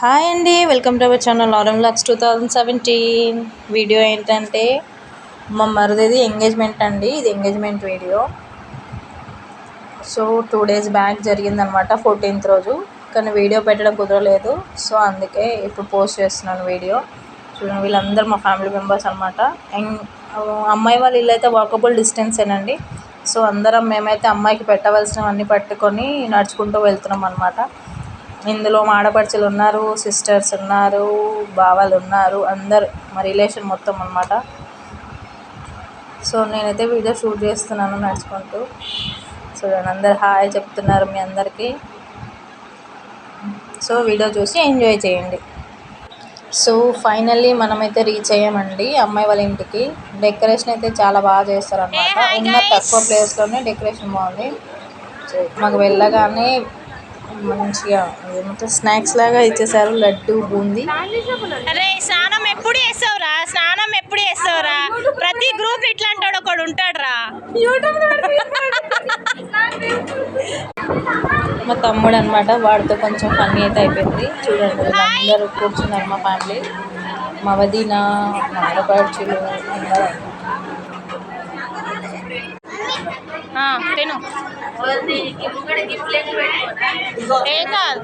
Hi అండి, welcome to our channel RM vlogs 2017. Video ఏంటంటే మా మరిదిది ఎంగేజ్మెంట్ అండి. ఇది engagement video. So 2 days back జరిగిందనమాట, 14th రోజు. కానీ వీడియో పెట్టడం కుదరలేదు. సో అందుకే ఇప్పుడు పోస్ట్ చేస్తున్నాను వీడియో. చూడండి, వీళ్ళందరూ మా ఫ్యామిలీ మెంబర్స్ అనమాట. అమ్మాయి వాళ్ళ ఇల్లు అయితే వాకబుల్ డిస్టెన్సేనండి. సో అందరం మేమైతే అమ్మాయికి పెట్టవలసినవన్నీ పట్టుకొని నడుచుకుంటూ వెళ్తున్నాం అనమాట. ఇందులో మా ఆడపడుచులు ఉన్నారు, సిస్టర్స్ ఉన్నారు, బావలు ఉన్నారు, అందరు మా రిలేషన్ మొత్తం అనమాట. సో నేనైతే వీడియో షూట్ చేస్తున్నాను నడుచుకుంటూ. చూడండి, అందరు హాయ్ చెప్తున్నారు మీ అందరికీ. సో వీడియో చూసి ఎంజాయ్ చేయండి. సో ఫైనల్లీ మనమైతే రీచ్ అయ్యామండి అమ్మాయి వాళ్ళ ఇంటికి. డెకరేషన్ అయితే చాలా బాగా చేస్తారనమాట. ఉన్న తక్కువ ప్లేస్లోనే డెకరేషన్ బాగుంది. సో మాకు వెళ్ళగానే మంచిగా ఏమంటారు స్నాక్స్ లాగా ఇచ్చేసారు, లడ్డు బూందీ. స్నానం ఎప్పుడు చేస్తావురా? ప్రతి గ్రూప్ ఇట్లా అంటాడు, ఒకడు ఉంటాడు రా. మా తమ్ముడు అనమాట, వాడితో కొంచెం ఫన్నీ అయితే అయిపోయింది. చూడండి, వీళ్ళందరూ కూర్చున్నారు మా ఫ్యామిలీ, మా వదిన, మా ఆడపడుచులు అందరూ. తిను ఏం కాదు.